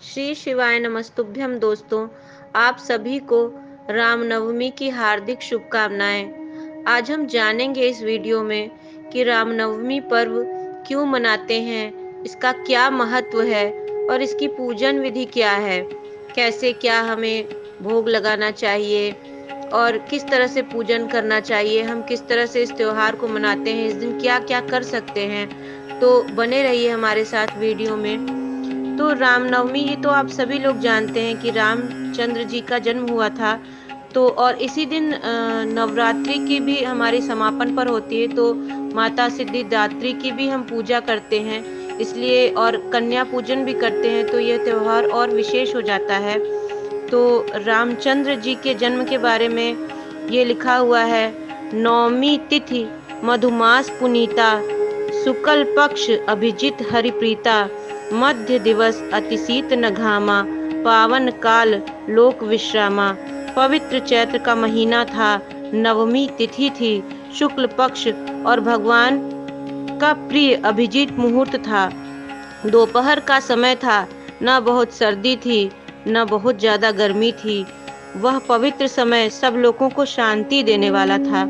श्री शिवाय नमस्तुभ्यम दोस्तों, आप सभी को रामनवमी की हार्दिक शुभकामनाएं। आज हम जानेंगे इस वीडियो में कि रामनवमी पर्व क्यों मनाते हैं, इसका क्या महत्व है और इसकी पूजन विधि क्या है, कैसे क्या हमें भोग लगाना चाहिए और किस तरह से पूजन करना चाहिए, हम किस तरह से इस त्योहार को मनाते हैं, इस दिन क्या क्या कर सकते हैं। तो बने रहिए हमारे साथ वीडियो में। तो रामनवमी ये तो आप सभी लोग जानते हैं कि रामचंद्र जी का जन्म हुआ था। तो और इसी दिन नवरात्रि की भी हमारी समापन पर होती है, तो माता सिद्धिदात्री की भी हम पूजा करते हैं इसलिए, और कन्या पूजन भी करते हैं, तो यह त्योहार और विशेष हो जाता है। तो रामचंद्र जी के जन्म के बारे में ये लिखा हुआ है। नवमी तिथि मधुमास पुनीता, शुक्ल पक्ष अभिजित हरिप्रीता, मध्य दिवस अतिशीत न घामा, पावन काल लोक विश्रामा। पवित्र चैत्र का महीना था, नवमी तिथि थी, शुक्ल पक्ष और भगवान का प्रिय अभिजीत मुहूर्त था। दोपहर का समय था, न बहुत सर्दी थी न बहुत ज्यादा गर्मी थी। वह पवित्र समय सब लोगों को शांति देने वाला था।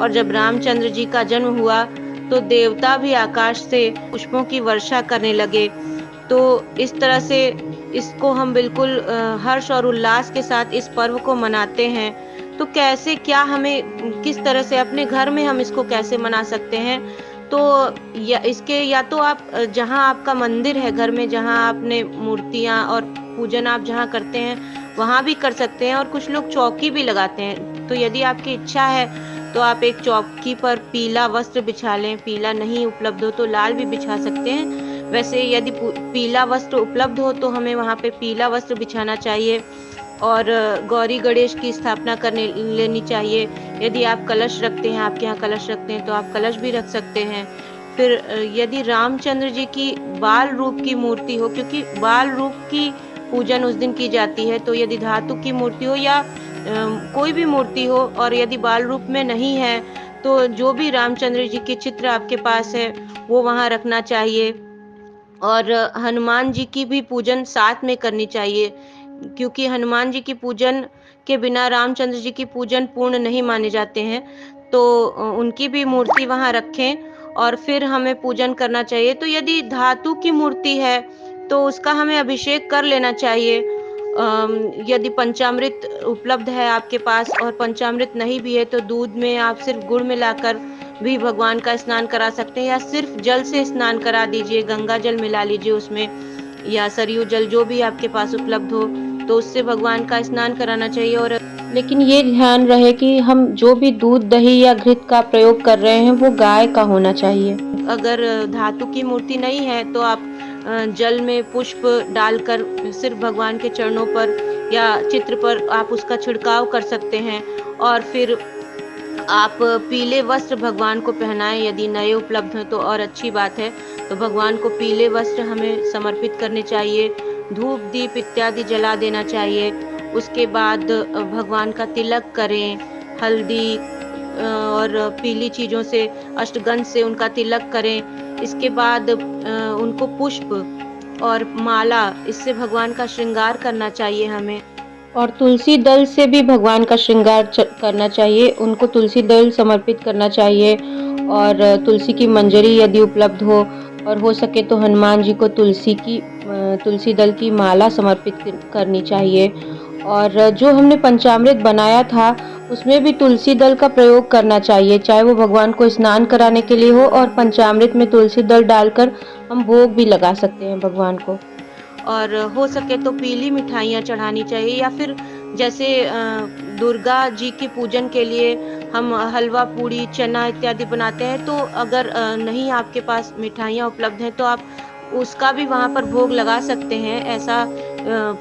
और जब रामचंद्र जी का जन्म हुआ तो देवता भी आकाश से पुष्पों की वर्षा करने लगे। तो इस तरह से इसको हम बिल्कुल हर्ष और उल्लास के साथ इस पर्व को मनाते हैं। तो कैसे क्या हमें किस तरह से अपने घर में हम इसको कैसे मना सकते हैं, तो या तो आप जहाँ आपका मंदिर है घर में, जहाँ आपने मूर्तियाँ और पूजन आप जहाँ करते हैं वहाँ भी कर सकते हैं, और कुछ लोग चौकी भी लगाते हैं। तो यदि आपकी इच्छा है तो आप एक चौकी पर पीला वस्त्र बिछा लें, पीला नहीं उपलब्ध हो तो लाल भी बिछा सकते हैं। वैसे यदि पीला वस्त्र उपलब्ध हो तो हमें वहाँ पे पीला वस्त्र बिछाना चाहिए, और गौरी गणेश की स्थापना करने लेनी चाहिए। यदि आप कलश रखते हैं, आपके यहाँ कलश रखते हैं, तो आप कलश भी रख सकते हैं। फिर यदि रामचंद्र जी की बाल रूप की मूर्ति हो, क्योंकि बाल रूप की पूजन उस दिन की जाती है, तो यदि धातु की मूर्ति हो या कोई भी मूर्ति हो, और यदि बाल रूप में नहीं है तो जो भी रामचंद्र जी के चित्र आपके पास है वो वहाँ रखना चाहिए। और हनुमान जी की भी पूजन साथ में करनी चाहिए, क्योंकि हनुमान जी की पूजन के बिना रामचंद्र जी की पूजन पूर्ण नहीं माने जाते हैं। तो उनकी भी मूर्ति वहाँ रखें और फिर हमें पूजन करना चाहिए। तो यदि धातु की मूर्ति है तो उसका हमें अभिषेक कर लेना चाहिए। यदि पंचामृत उपलब्ध है आपके पास और पंचामृत नहीं भी है तो दूध में आप सिर्फ गुड़ मिलाकर भी भगवान का स्नान करा सकते हैं, या सिर्फ जल से स्नान करा दीजिए, गंगा जल मिला लीजिए उसमें, या सरयू जल जो भी आपके पास उपलब्ध हो, तो उससे भगवान का स्नान कराना चाहिए। और लेकिन ये ध्यान रहे कि हम जो भी दूध दही या घृत का प्रयोग कर रहे हैं वो गाय का होना चाहिए। अगर धातु की मूर्ति नहीं है तो आप जल में पुष्प डालकर सिर्फ भगवान के चरणों पर या चित्र पर आप उसका छिड़काव कर सकते हैं। और फिर आप पीले वस्त्र भगवान को पहनाएं, यदि नए उपलब्ध हैं तो और अच्छी बात है। तो भगवान को पीले वस्त्र हमें समर्पित करने चाहिए, धूप दीप इत्यादि जला देना चाहिए। उसके बाद भगवान का तिलक करें, हल्दी और पीली चीज़ों से, अष्टगंध से उनका तिलक करें। इसके बाद उनको पुष्प और माला, इससे भगवान का श्रृंगार करना चाहिए हमें। और तुलसी दल से भी भगवान का श्रृंगार करना चाहिए, उनको तुलसी दल समर्पित करना चाहिए। और तुलसी की मंजरी यदि उपलब्ध हो, और हो सके तो हनुमान जी को तुलसी दल की माला समर्पित करनी चाहिए। और जो हमने पंचामृत बनाया था उसमें भी तुलसी दल का प्रयोग करना चाहिए, चाहे वो भगवान को स्नान कराने के लिए हो, और पंचामृत में तुलसी दल डालकर हम भोग भी लगा सकते हैं भगवान को। और हो सके तो पीली मिठाइयाँ चढ़ानी चाहिए, या फिर जैसे दुर्गा जी की पूजन के लिए हम हलवा पूड़ी चना इत्यादि बनाते हैं, तो अगर नहीं आपके पास मिठाइयाँ उपलब्ध हैं तो आप उसका भी वहाँ पर भोग लगा सकते हैं। ऐसा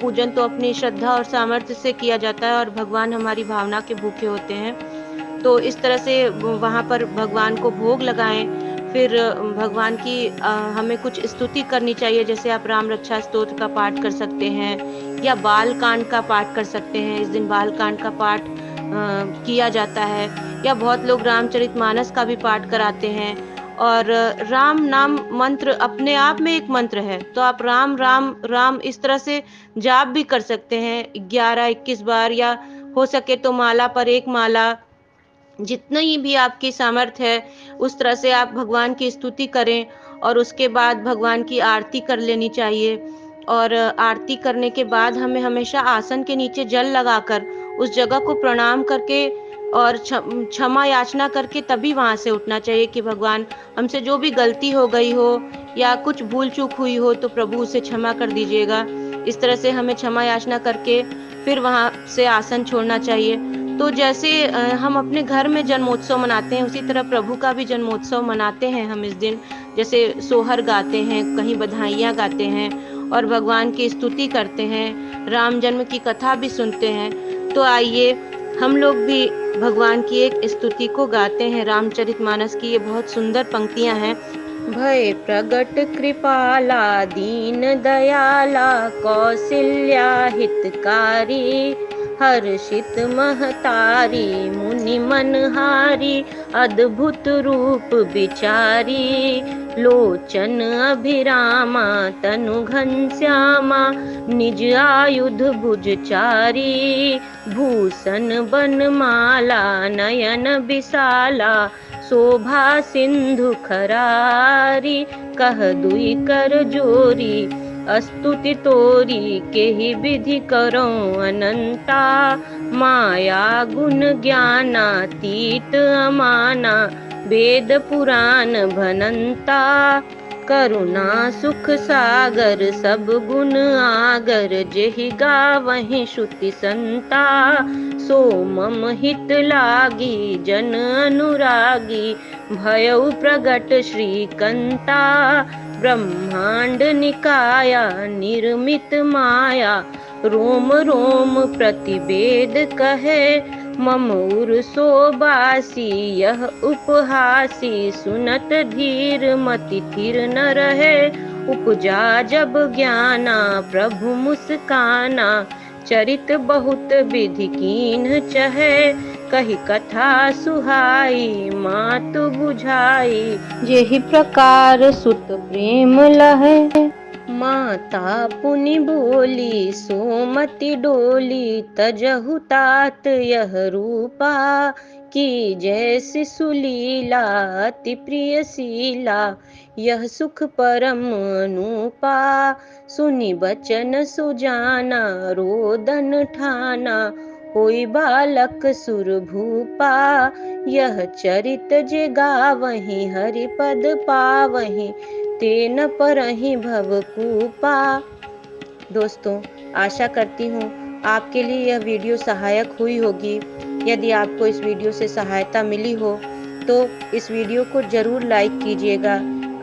पूजन तो अपनी श्रद्धा और सामर्थ्य से किया जाता है, और भगवान हमारी भावना के भूखे होते हैं। तो इस तरह से वहाँ पर भगवान को भोग लगाएं। फिर भगवान की हमें कुछ स्तुति करनी चाहिए, जैसे आप राम रक्षा स्तोत्र का पाठ कर सकते हैं, या बाल कांड का पाठ कर सकते हैं। इस दिन बाल कांड का पाठ किया जाता है, या बहुत लोग रामचरितमानस का भी पाठ कराते हैं। और राम नाम मंत्र अपने आप में एक मंत्र है, तो आप राम राम राम इस तरह से जाप भी कर सकते हैं 11-21 बार, या हो सके तो माला पर एक माला, जितनी भी आपकी सामर्थ्य है उस तरह से आप भगवान की स्तुति करें। और उसके बाद भगवान की आरती कर लेनी चाहिए। और आरती करने के बाद हमें हमेशा आसन के नीचे जल लगाकर उस जगह को प्रणाम करके और क्षमा याचना करके तभी वहाँ से उठना चाहिए कि भगवान, हमसे जो भी गलती हो गई हो या कुछ भूल चूक हुई हो तो प्रभु उसे क्षमा कर दीजिएगा। इस तरह से हमें क्षमा याचना करके फिर वहाँ से आसन छोड़ना चाहिए। तो जैसे हम अपने घर में जन्मोत्सव मनाते हैं, उसी तरह प्रभु का भी जन्मोत्सव मनाते हैं हम इस दिन। जैसे सोहर गाते हैं, कहीं बधाइयाँ गाते हैं और भगवान की स्तुति करते हैं, राम जन्म की कथा भी सुनते हैं। तो आइए हम लोग भी भगवान की एक स्तुति को गाते हैं। रामचरितमानस की ये बहुत सुंदर पंक्तियां हैं। भय प्रगट कृपाला दीन दयाला कौशल्या हितकारी, हर्षित महतारी मुनि मनहारी, अद्भुत रूप विचारी, लोचन अभिरामा तनु घनश्यामा, निज आयुध भुजचारी, भूषण बनमाला नयन विशाला, शोभा सिंधु खरारी, कह दुई कर जोरी, स्तुति तोरी केहि विधि करो अनंता, माया गुण ज्ञानातीत अमाना, वेद पुराण भनंता, करुणा सुख सागर सब गुण आगर, जेहि गावहि श्रुति संता, सो मम हित लागी जन अनुरागी, भयउ प्रगट श्रीकंता, ब्रह्मांड निकाया निर्मित माया, रोम रोम प्रतिवेद कहे, मम उर सोबासी यह उपहासी, सुनत धीर मति थिर न रहे, उपजा जब ज्ञाना प्रभु मुस्काना, चरित बहुत विधि कीन्ह चहे, कही कथा सुहाई मातु बुझाई, जेहि प्रकार सुत प्रेम लहे, माता पुनि बोली सोमति डोली, तजहु तात यह रूपा, की जैसी सुलीला अति प्रिय शीला, यह सुख परम अनूपा, सुनि बचन सुजाना रोदन ठाना, होई बालक सुर भूपा, यह चरित जे गावहि हरि पद पावहि, तेन परहि भवकूपा। दोस्तों, आशा करती हूँ आपके लिए यह वीडियो सहायक हुई होगी। यदि आपको इस वीडियो से सहायता मिली हो तो इस वीडियो को जरूर लाइक कीजिएगा,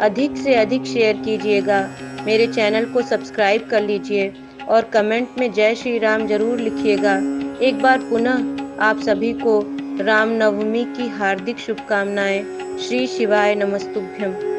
अधिक से अधिक शेयर कीजिएगा, मेरे चैनल को सब्सक्राइब कर लीजिए और कमेंट में जय श्री राम जरूर लिखिएगा। एक बार पुनः आप सभी को रामनवमी की हार्दिक शुभकामनाएं। श्री शिवाय नमस्तुभ्यम।